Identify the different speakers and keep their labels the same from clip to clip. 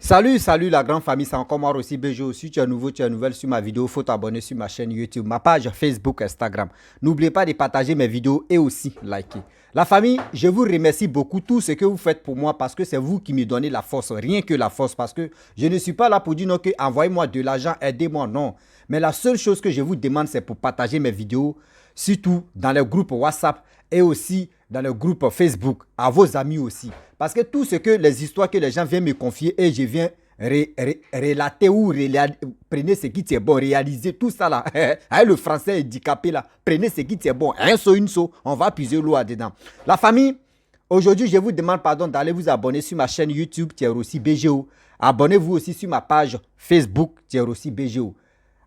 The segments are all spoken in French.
Speaker 1: Salut la grande famille, c'est encore moi aussi BG aussi. Tu es nouveau, tu es nouvelle sur ma vidéo, faut t'abonner sur ma chaîne YouTube, ma page Facebook, Instagram. N'oubliez pas de partager mes vidéos et aussi liker. La famille, je vous remercie beaucoup tout ce que vous faites pour moi parce que c'est vous qui me donnez la force, rien que la force parce que je ne suis pas là pour dire non que envoyez-moi de l'argent, aidez-moi, non. Mais la seule chose que je vous demande c'est pour partager mes vidéos, surtout dans les groupes WhatsApp et aussi dans le groupe Facebook, à vos amis aussi. Parce que tout ce que les histoires que les gens viennent me confier et je viens relater ou prenez ce qui est bon, réaliser tout ça là. Le français handicapé là, prenez ce qui est bon. Un saut, une saut, on va puiser l'eau dedans. La famille, aujourd'hui je vous demande pardon d'aller vous abonner sur ma chaîne YouTube, Thierry BGO. Abonnez-vous aussi sur ma page Facebook, Thierry BGO.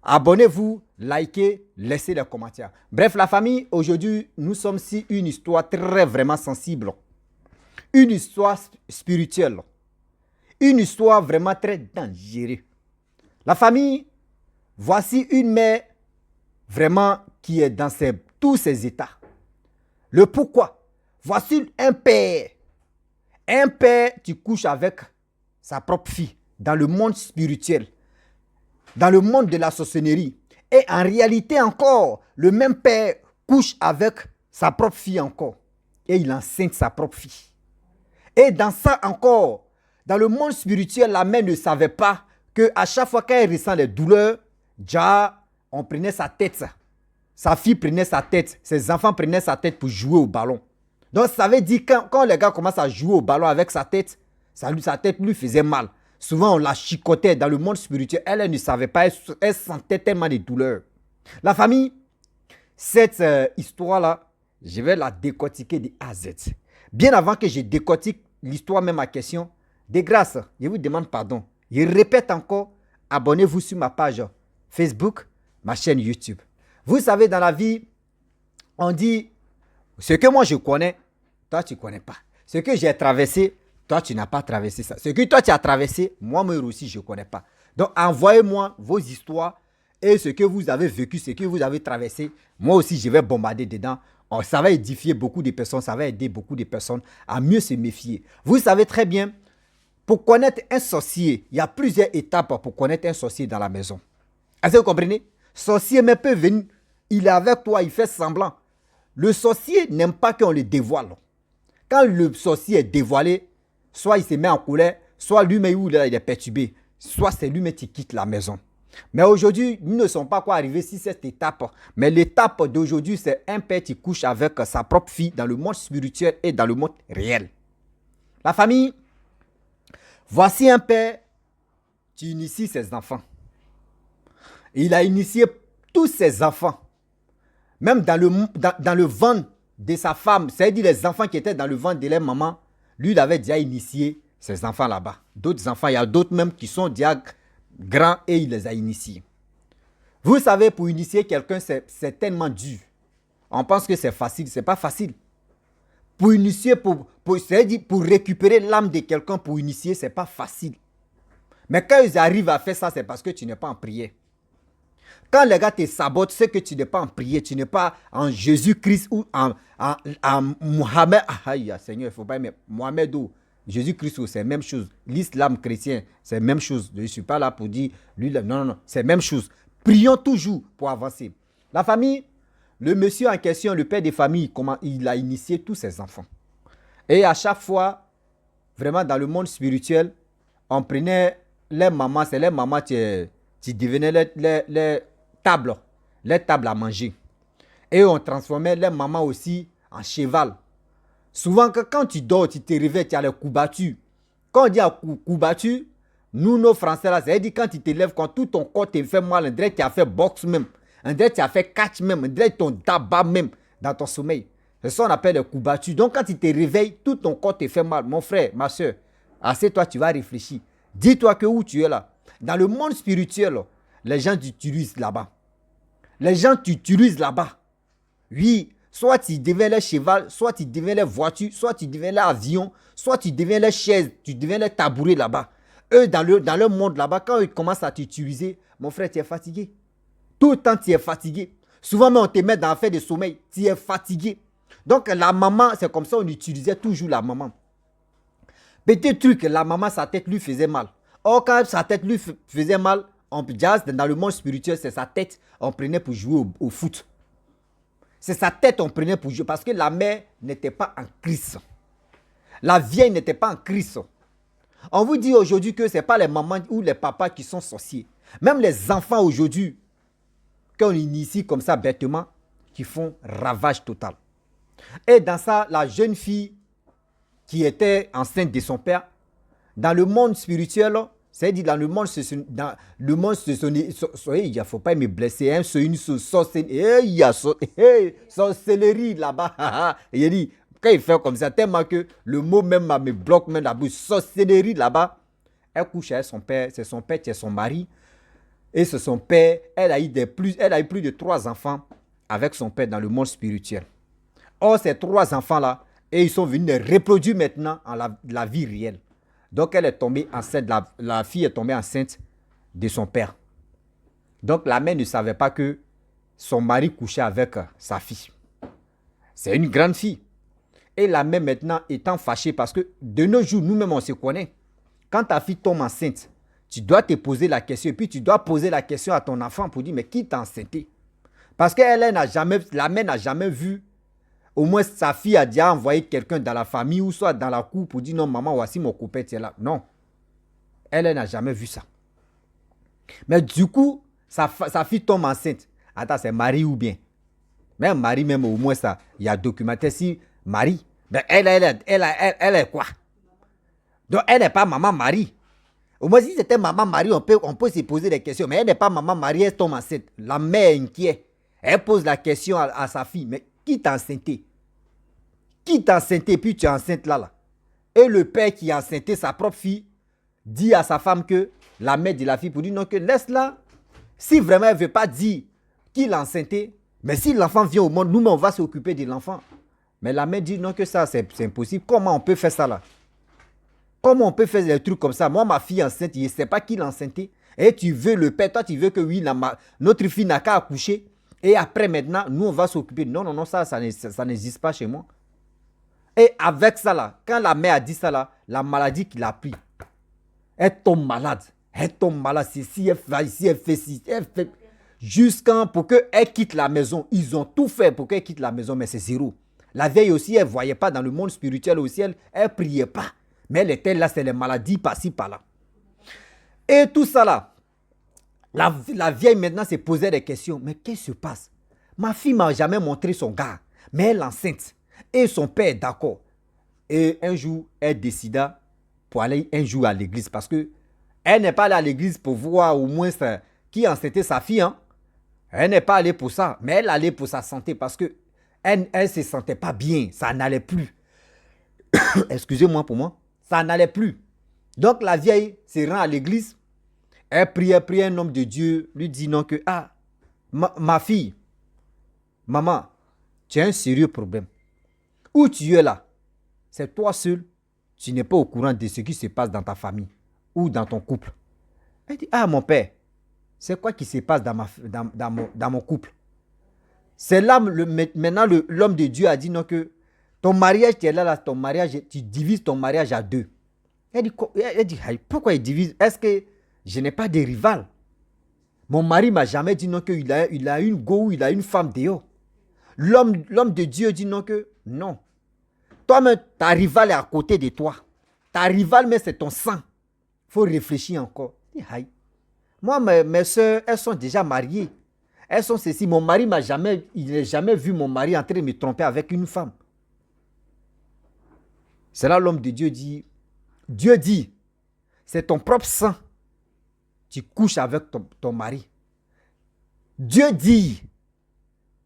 Speaker 1: Abonnez-vous, likez, laissez les commentaires. Bref, la famille, aujourd'hui, nous sommes sur une histoire très vraiment sensible. Une histoire spirituelle. Une histoire vraiment très dangereuse. La famille, voici une mère vraiment qui est dans tous ses états. Le pourquoi. Voici un père. Un père qui couche avec sa propre fille dans le monde spirituel. Dans le monde de la sorcellerie. Et en réalité encore, le même père couche avec sa propre fille encore. Et il enceinte sa propre fille. Et dans ça encore, dans le monde spirituel, la mère ne savait pas qu'à chaque fois qu'elle ressent les douleurs, déjà, on prenait sa tête. Sa fille prenait sa tête. Ses enfants prenaient sa tête pour jouer au ballon. Donc ça veut dire que quand les gars commencent à jouer au ballon avec sa tête, sa tête lui faisait mal. Souvent, on la chicotait dans le monde spirituel. Elle ne savait pas, elle sentait tellement de douleurs. La famille, cette histoire-là, je vais la décortiquer de A à Z. Bien avant que je décortique l'histoire même à question, de grâce, je vous demande pardon. Je répète encore, abonnez-vous sur ma page Facebook, ma chaîne YouTube. Vous savez, dans la vie, on dit, ce que moi je connais, toi tu ne connais pas. Ce que j'ai traversé, toi, tu n'as pas traversé ça. Ce que toi, tu as traversé, moi aussi, je ne connais pas. Donc, envoyez-moi vos histoires et ce que vous avez vécu, ce que vous avez traversé. Moi aussi, je vais bombarder dedans. Ça va édifier beaucoup de personnes, ça va aider beaucoup de personnes à mieux se méfier. Vous savez très bien, pour connaître un sorcier, il y a plusieurs étapes pour connaître un sorcier dans la maison. Est-ce que vous comprenez? Sorcier même peut venir, il est avec toi, il fait semblant. Le sorcier n'aime pas qu'on le dévoile. Quand le sorcier est dévoilé, soit il se met en colère, soit lui-même il est perturbé, soit c'est lui-même qui quitte la maison. Mais aujourd'hui, nous ne sommes pas quoi arrivés sur cette étape. Mais l'étape d'aujourd'hui, c'est un père qui couche avec sa propre fille dans le monde spirituel et dans le monde réel. La famille, voici un père qui initie ses enfants. Il a initié tous ses enfants. Même dans le ventre de sa femme, c'est-à-dire les enfants qui étaient dans le ventre de leur maman, lui, il avait déjà initié ses enfants là-bas. D'autres enfants, il y a d'autres même qui sont déjà grands et il les a initiés. Vous savez, pour initier quelqu'un, c'est tellement dur. On pense que c'est facile, ce n'est pas facile. Pour initier, c'est-à-dire pour récupérer l'âme de quelqu'un, pour initier, ce n'est pas facile. Mais quand ils arrivent à faire ça, c'est parce que tu n'es pas en prière. Quand les gars te sabotent, c'est que tu n'es pas en prière, tu n'es pas en Jésus-Christ ou en Mohamed. Aïe, Seigneur, il ne faut pas aimer Mohamed ou Jésus-Christ, c'est la même chose. L'islam chrétien, c'est la même chose. Je ne suis pas là pour dire, lui, non, c'est la même chose. Prions toujours pour avancer. La famille, le monsieur en question, le père de famille, comment il a initié tous ses enfants. Et à chaque fois, vraiment dans le monde spirituel, on prenait les mamans, c'est les mamans qui devenaient les tables à manger. Et on transformait les mamans aussi en cheval. Souvent, quand tu dors, tu te réveilles, tu as le coup battu. Quand on dit à coup battu, nous, nos Français, là, c'est-à-dire quand tu te lèves, quand tout ton corps te fait mal, on dirait que tu as fait boxe même, on dirait que tu as fait catch même, on dirait que ton tabac même dans ton sommeil. C'est ça qu'on appelle le coup battu. Donc, quand tu te réveilles, tout ton corps te fait mal. Mon frère, ma soeur, assieds-toi, tu vas réfléchir. Dis-toi que où tu es là. Dans le monde spirituel, les gens t'utilisent là-bas. Les gens t'utilisent là-bas. Oui, soit tu deviens les cheval, soit tu deviens les voitures, soit tu deviens les avions, soit tu deviens les chaises, tu deviens les tabourets là-bas. Eux, dans leur monde là-bas, quand ils commencent à t'utiliser, mon frère, tu es fatigué. Tout le temps, tu es fatigué. Souvent, même, on te met dans l'affaire de sommeil. Tu es fatigué. Donc, la maman, c'est comme ça, on utilisait toujours la maman. Petit truc, la maman, sa tête lui faisait mal. Or, quand sa tête lui faisait mal, dans le monde spirituel, c'est sa tête, on prenait pour jouer au foot. C'est sa tête, on prenait pour jouer, parce que la mère n'était pas en Christ. La vieille n'était pas en Christ. On vous dit aujourd'hui que ce n'est pas les mamans ou les papas qui sont sorciers. Même les enfants aujourd'hui, qu'on initie comme ça bêtement, qui font ravage total. Et dans ça, la jeune fille qui était enceinte de son père, dans le monde spirituel, c'est-à-dire dans le monde, il ne faut pas me blesser, hein, c'est une sorcellerie, il y a sorcellerie là-bas. Il dit, quand il fait comme ça, tellement que le mot même me bloque même la bouche, sorcellerie là-bas, elle couche avec son père, c'est son père qui est son mari, et c'est son père, elle a eu plus de 3 enfants avec son père dans le monde spirituel. Or, ces 3 enfants-là, et ils sont venus les reproduire maintenant en la vie réelle. Donc, elle est tombée enceinte, la fille est tombée enceinte de son père. Donc, la mère ne savait pas que son mari couchait avec sa fille. C'est une grande fille. Et la mère maintenant étant fâchée parce que de nos jours, nous-mêmes, on se connaît. Quand ta fille tombe enceinte, tu dois te poser la question et puis tu dois poser la question à ton enfant pour dire, mais qui t'a enceinté? Parce que la mère n'a jamais vu. Au moins, sa fille a déjà envoyé quelqu'un dans la famille ou soit dans la cour pour dire non, maman, voici mon copain, tu es là. Non. Elle n'a jamais vu ça. Mais du coup, sa fille tombe enceinte. Attends, c'est Marie ou bien? Même Marie, même au moins, ça, il y a documenté si Marie. Ben, elle est quoi? Donc, elle n'est pas maman Marie. Au moins, si c'était maman Marie, on peut se poser des questions. Mais elle n'est pas maman Marie, elle tombe enceinte. La mère est inquiète. Elle pose la question à sa fille. Mais qui t'a enceinté? Qui t'a enceinté puis tu es enceinte là? Et le père qui a enceinté sa propre fille dit à sa femme que la mère de la fille pour dire non, que laisse-la. Si vraiment elle ne veut pas dire qui l'a enceinté, mais si l'enfant vient au monde, nous, on va s'occuper de l'enfant. Mais la mère dit non, que ça, c'est impossible. Comment on peut faire ça là? Comment on peut faire des trucs comme ça? Moi, ma fille enceinte, je ne sais pas qui l'a enceinté. Et tu veux le père, toi, tu veux que oui, notre fille n'a qu'à accoucher. Et après, maintenant, nous, on va s'occuper. Non, non, non, ça n'existe pas chez moi. Et avec ça, là, quand la mère a dit ça, là, la maladie qu'il a pris, elle tombe malade. Elle tombe malade. C'est si elle fait ici, elle fait ci, elle fait. Jusqu'à pour qu'elle quitte la maison. Ils ont tout fait pour qu'elle quitte la maison, mais c'est zéro. La vieille aussi, elle ne voyait pas dans le monde spirituel aussi, elle ne priait pas. Mais elle était là, c'est les maladies par-ci, par-là. Et tout ça là, la vieille maintenant se posait des questions. Mais qu'est-ce qui se passe? Ma fille ne m'a jamais montré son gars, mais elle est enceinte. Et son père est d'accord. Et un jour, elle décida pour aller un jour à l'église. Parce que elle n'est pas allée à l'église pour voir au moins qui enceintait sa fille. Hein? Elle n'est pas allée pour ça. Mais elle allait pour sa santé parce que elle ne se sentait pas bien. Ça n'allait plus. Excusez-moi pour moi. Ça n'allait plus. Donc la vieille se rend à l'église. Elle prie un homme de Dieu. Lui dit non que, ma fille, maman, tu as un sérieux problème. Où tu es là, c'est toi seul. Tu n'es pas au courant de ce qui se passe dans ta famille ou dans ton couple. Elle dit, mon père, c'est quoi qui se passe dans mon couple? C'est là, maintenant, l'homme de Dieu a dit non que ton mariage, tu es là, ton mariage, tu divises ton mariage à 2. Elle dit, pourquoi il divise? Est-ce que je n'ai pas de rival? Mon mari m'a jamais dit non qu'il a une go ou il a une femme dehors. L'homme de Dieu dit non que non. Toi-même, ta rivale est à côté de toi. Ta rivale, mais c'est ton sang. Il faut réfléchir encore. Moi, mes soeurs, elles sont déjà mariées. Elles sont ceci. Mon mari il n'a jamais vu mon mari en train de me tromper avec une femme. C'est là l'homme de Dieu dit, c'est ton propre sang. Tu couches avec ton mari. Dieu dit,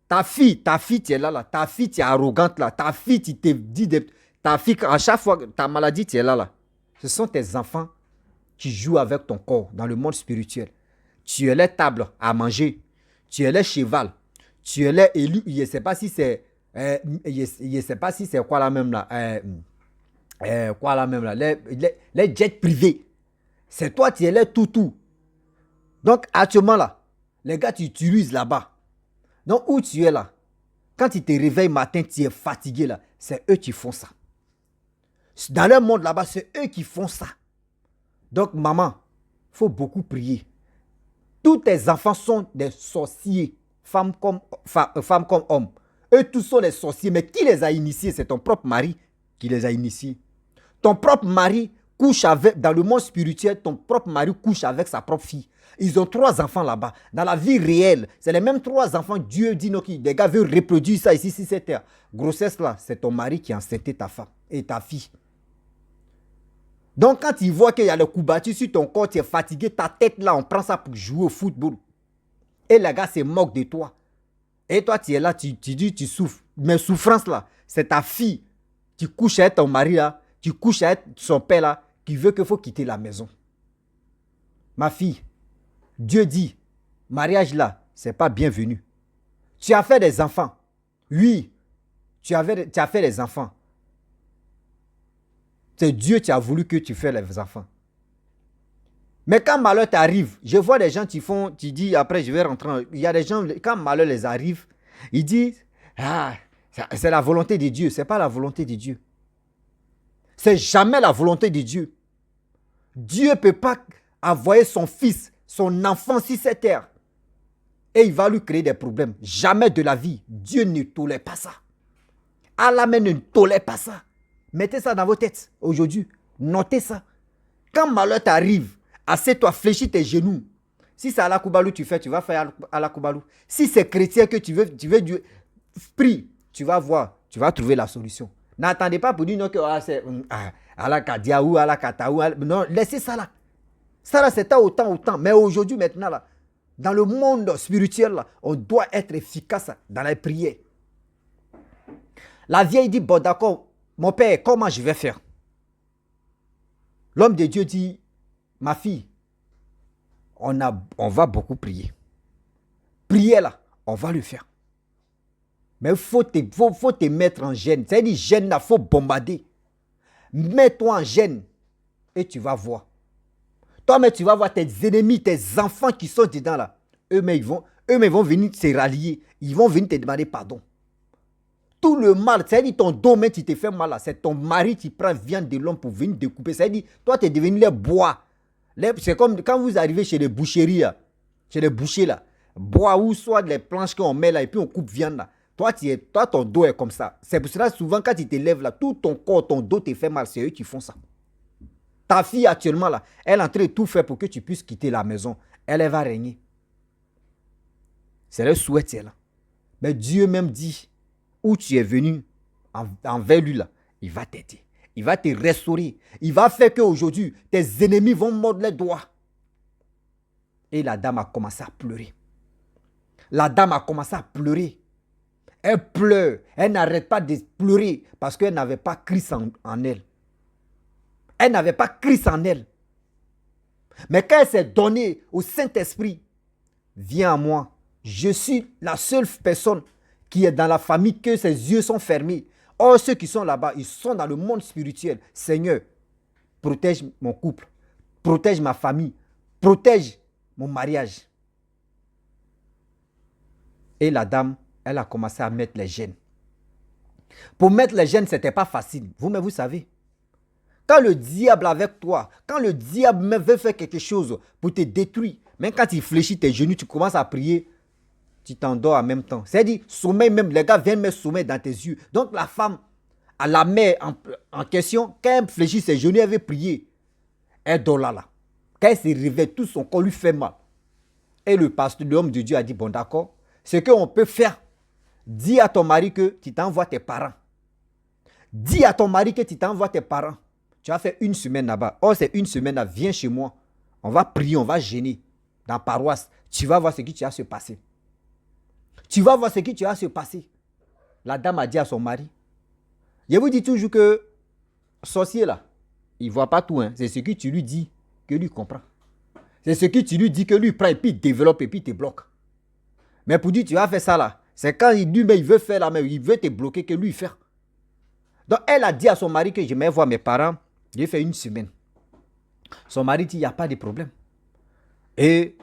Speaker 1: ta fille, tu es là, ta fille, tu es arrogante là, ta fille, tu te dis, ta fille, à chaque fois, ta maladie, tu es là. Ce sont tes enfants qui jouent avec ton corps dans le monde spirituel. Tu es les tables à manger, tu es les cheval, tu es les élus, je ne sais pas si c'est, quoi la même là, les jets privés. C'est toi, tu es les tout. Donc, actuellement là, les gars, tu utilises là-bas. Donc, où tu es là, quand tu te réveilles matin, tu es fatigué là, c'est eux qui font ça. Dans leur monde là-bas, c'est eux qui font ça. Donc, maman, faut beaucoup prier. Tous tes enfants sont des sorciers, femmes comme hommes. Eux tous sont des sorciers, mais qui les a initiés? C'est ton propre mari qui les a initiés. Ton propre mari couche avec, dans le monde spirituel, ton propre mari couche avec sa propre fille. Ils ont 3 enfants là-bas. Dans la vie réelle, c'est les mêmes 3 enfants. Dieu dit, non, les gars veulent reproduire ça ici, sur cette terre. Grossesse là, c'est ton mari qui a enceinté ta femme et ta fille. Donc quand il voit qu'il y a le coup battu sur ton corps, tu es fatigué, ta tête là, on prend ça pour jouer au football. Et les gars se moquent de toi. Et toi, tu es là, tu dis, tu souffres. Mais souffrance là, c'est ta fille. Tu couches avec ton mari là, tu couches avec son père là, qui veut qu'il faut quitter la maison. Ma fille, Dieu dit, mariage là, c'est pas bienvenu. Tu as fait des enfants. Oui, tu as fait des enfants. C'est Dieu qui a voulu que tu fasses les enfants. Mais quand malheur t'arrive, je vois des gens qui font, tu dis après je vais rentrer. Il y a des gens, quand malheur les arrive, ils disent, ah, c'est la volonté de Dieu. Ce n'est pas la volonté de Dieu. C'est jamais la volonté de Dieu. Dieu ne peut pas envoyer son fils, son enfant sur cette terre. Et il va lui créer des problèmes. Jamais de la vie. Dieu ne tolère pas ça. Allah même ne tolère pas ça. Mettez ça dans vos têtes aujourd'hui. Notez ça. Quand malheur t'arrive, assieds-toi, fléchis tes genoux. Si c'est à la Koubalou tu fais, tu vas faire à la Koubalou. Si c'est chrétien que tu veux Dieu, prie, tu vas voir, tu vas trouver la solution. N'attendez pas pour dire non que c'est à la Kadia ou à la Kataou. Non, laissez ça là. Ça là, c'est autant. Mais aujourd'hui, maintenant là, dans le monde spirituel là, on doit être efficace dans les prières. La vieille dit, bon d'accord, mon père, comment je vais faire? L'homme de Dieu dit, ma fille, on va beaucoup prier. Prier là, on va le faire. Mais il faut te mettre en gêne. C'est-à-dire, gêne là, il faut bombarder. Mets-toi en gêne et tu vas voir. Toi-même, tu vas voir tes ennemis, tes enfants qui sont dedans là. Eux-mêmes, ils vont venir se rallier. Ils vont venir te demander pardon. Tout le mal, c'est-à-dire ton domaine qui te fait mal là, c'est ton mari qui prend viande de l'homme pour venir découper. C'est-à-dire, toi, tu es devenu les bois. C'est comme quand vous arrivez chez les boucheries là, chez les bouchers là. Bois ou soit les planches qu'on met là et puis on coupe viande là. Toi, ton dos est comme ça. C'est pour cela souvent quand tu te lèves là, tout ton corps, ton dos te fait mal. C'est eux qui font ça. Ta fille actuellement là, elle est en train de tout faire pour que tu puisses quitter la maison. Elle va régner. C'est le souhait là. Mais Dieu même dit, où tu es venu envers lui là, il va t'aider. Il va te restaurer. Il va faire qu'aujourd'hui, tes ennemis vont mordre les doigts. Et la dame a commencé à pleurer. La dame a commencé à pleurer. Elle pleure. Elle n'arrête pas de pleurer parce qu'elle n'avait pas Christ en elle. Elle n'avait pas Christ en elle. Mais quand elle s'est donnée au Saint-Esprit, viens à moi. Je suis la seule personne qui est dans la famille que ses yeux sont fermés. Or, ceux qui sont là-bas, ils sont dans le monde spirituel. Seigneur, protège mon couple, protège ma famille, protège mon mariage. Et la dame, elle a commencé à mettre les gènes. Pour mettre les gènes, ce n'était pas facile. Vous savez. Quand le diable est avec toi, quand le diable même veut faire quelque chose pour te détruire, même quand il fléchit tes genoux, tu commences à prier, tu t'endors en même temps. C'est-à-dire, sommeil même, les gars viennent mettre sommeil dans tes yeux. Donc la femme, à la mère en question, quand elle fléchit ses genoux, elle veut prier. Elle dort là. Quand elle se réveille, tout son corps lui fait mal. Et le pasteur, l'homme de Dieu a dit, bon d'accord, ce qu'on peut faire, dis à ton mari que tu t'envoies tes parents. Dis à ton mari que tu t'envoies tes parents. Tu as fait une semaine là-bas. Oh, c'est une semaine là, viens chez moi. On va prier, on va gêner dans la paroisse. Tu vas voir ce qui va se passer. Tu vas voir ce qui va se passer. La dame a dit à son mari. Je vous dis toujours que sorcier là, il ne voit pas tout. Hein. C'est ce que tu lui dis que lui comprend. C'est ce que tu lui dis que lui prend et puis il développe et puis il te bloque. Mais pour dire tu vas faire ça là, c'est quand lui-même il veut faire là, mais il veut te bloquer que lui il fait. Donc elle a dit à son mari que je vais voir mes parents. J'ai fait une semaine. Son mari dit il n'y a pas de problème. Et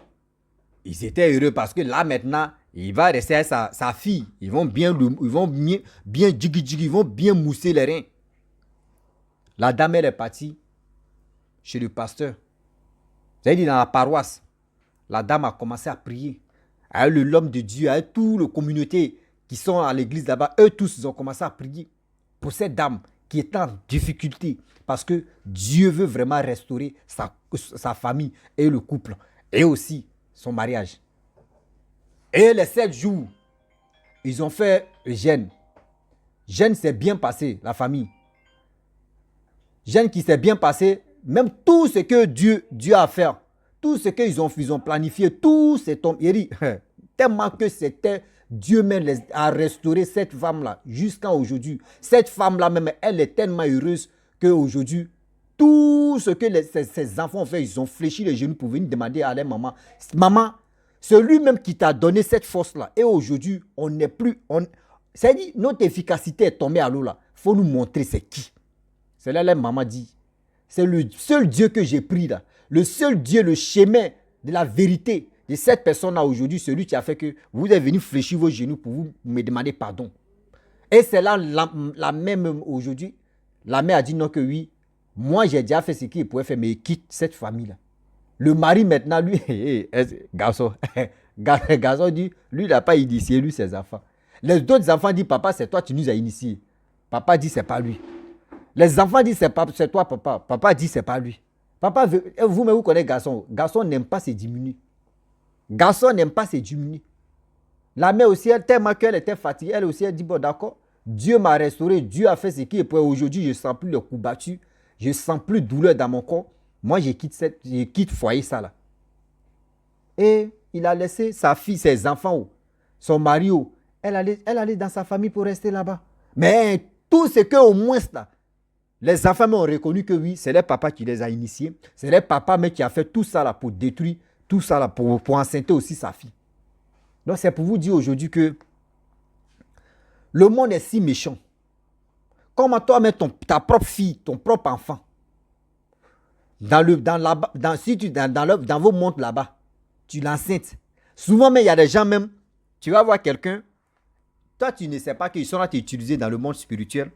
Speaker 1: ils étaient heureux parce que là maintenant, il va rester avec sa fille. Ils vont bien jiggy, ils vont bien mousser les reins. La dame elle est partie chez le pasteur. Vous avez dit dans la paroisse, la dame a commencé à prier. Avec l'homme de Dieu, avec toute la communauté qui sont à l'église là-bas, eux tous, ils ont commencé à prier pour cette dame qui est en difficulté. Parce que Dieu veut vraiment restaurer sa famille et le couple. Et aussi son mariage. Et les 7 jours, ils ont fait le jeûne. Jeûne s'est bien passé, la famille. Jeûne qui s'est bien passé, même tout ce que Dieu a fait, tout ce qu'ils ont planifié, tout s'est tombé. Il dit, tellement que c'était Dieu même a restauré cette femme-là jusqu'à aujourd'hui. Cette femme-là même, elle est tellement heureuse qu'aujourd'hui, tout ce que ses enfants ont fait, ils ont fléchi les genoux pour venir demander à leur maman. Maman, c'est lui-même qui t'a donné cette force-là. Et aujourd'hui, on n'est plus... C'est-à-dire, notre efficacité est tombée à l'eau là. Il faut nous montrer c'est qui. C'est là la maman dit. C'est le seul Dieu que j'ai pris là. Le seul Dieu, le chemin de la vérité de cette personne-là aujourd'hui, celui qui a fait que vous êtes venu fléchir vos genoux pour vous me demander pardon. Et c'est là la même aujourd'hui. La mère a dit non que oui. Moi, j'ai déjà fait ce qu'il pouvait faire, mais il quitte cette famille-là. Le mari maintenant, lui, garçon, garçon dit, lui, il n'a pas initié, lui, ses enfants. Les autres enfants disent, papa, c'est toi, tu nous as initiés. Papa dit, c'est pas lui. Les enfants disent, c'est toi, papa. Papa dit, c'est pas lui. Papa, vous-même, vous connaissez garçon. Garçon n'aime pas se diminuer. Garçon n'aime pas se diminuer. La mère aussi, elle, tellement qu'elle était fatiguée, elle aussi, elle dit, bon, d'accord, Dieu m'a restauré, Dieu a fait ce qu'il peut. Aujourd'hui, je ne sens plus le coup battu. Je ne sens plus de douleur dans mon corps. Moi, je quitte foyer ça là. Et il a laissé sa fille, ses enfants, son mari, elle allait dans sa famille pour rester là-bas. Mais tout ce que au moins là, les enfants ont reconnu que oui, c'est leur papa qui les a initiés. C'est leur papa mais qui a fait tout ça là pour détruire, tout ça là pour enceinter aussi sa fille. Donc c'est pour vous dire aujourd'hui que le monde est si méchant. Comment toi mettre ta propre fille, ton propre enfant, dans vos montres là-bas, tu l'enceintes. Souvent même, il y a des gens même, tu vas voir quelqu'un, toi tu ne sais pas qu'ils sont là t'utiliser dans le monde spirituel.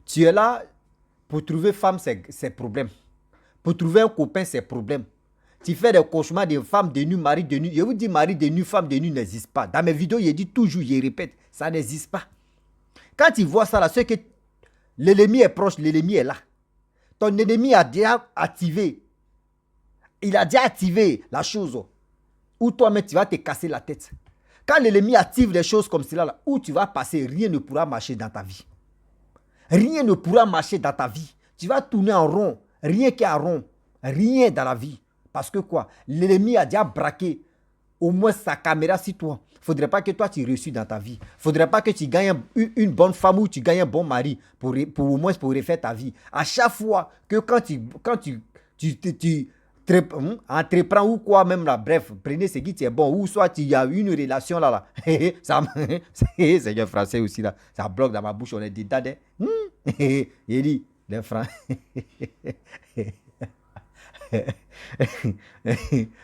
Speaker 1: Tu es là pour trouver femme, c'est problème. Pour trouver un copain, c'est problème. Tu fais des cauchemars de femmes de nuit, mari de nuit. Je vous dis, mari de nuit, femme de nuit n'existe pas. Dans mes vidéos, je dis toujours, je répète, ça n'existe pas. Quand tu vois ça là, c'est que l'ennemi est proche, l'ennemi est là. Ton ennemi a déjà activé. Il a déjà activé la chose. Où toi-même, tu vas te casser la tête. Quand l'ennemi active des choses comme cela, là, où tu vas passer, rien ne pourra marcher dans ta vie. Rien ne pourra marcher dans ta vie. Tu vas tourner en rond. Rien qu'en rond. Rien dans la vie. Parce que quoi? L'ennemi a déjà braqué au moins sa caméra sur toi. Il ne faudrait pas que toi tu réussisses dans ta vie. Il ne faudrait pas que tu gagnes une bonne femme ou tu gagnes un bon mari pour au moins pour refaire ta vie. À chaque fois que quand tu entreprends ou quoi même là, bref, prenez ce qui est bon, ou soit il y a une relation là, ça, c'est un français aussi là, ça bloque dans ma bouche, on est dedans, il dit, les francs.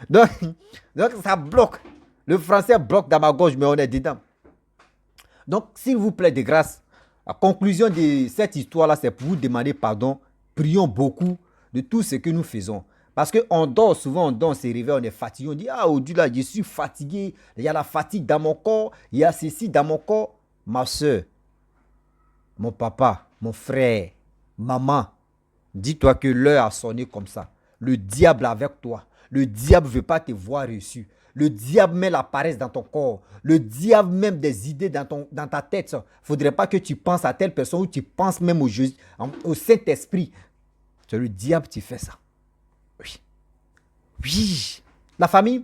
Speaker 1: donc ça bloque, le français bloque dans ma gorge, mais on est dedans. Donc s'il vous plaît de grâce, la conclusion de cette histoire là, c'est pour vous demander pardon. Prions beaucoup de tout ce que nous faisons. Parce qu'on dort souvent, on se réveille, on est fatigué. On dit, ah, au Dieu là, je suis fatigué. Il y a la fatigue dans mon corps. Il y a ceci dans mon corps. Ma soeur, mon papa, mon frère, maman, dis-toi que l'heure a sonné comme ça. Le diable est avec toi. Le diable ne veut pas te voir reçu. Le diable met la paresse dans ton corps. Le diable même des idées dans ta tête. Il ne faudrait pas que tu penses à telle personne ou tu penses même au Saint-Esprit. C'est le diable qui fait ça. Oui. Oui. La famille,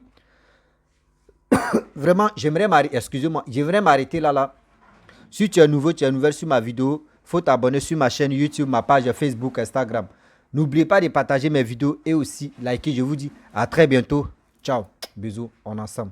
Speaker 1: vraiment, j'aimerais m'arrêter là. Si tu es nouvelle sur ma vidéo, il faut t'abonner sur ma chaîne YouTube, ma page Facebook, Instagram. N'oubliez pas de partager mes vidéos et aussi liker. Je vous dis à très bientôt. Ciao. Bisous. On est ensemble.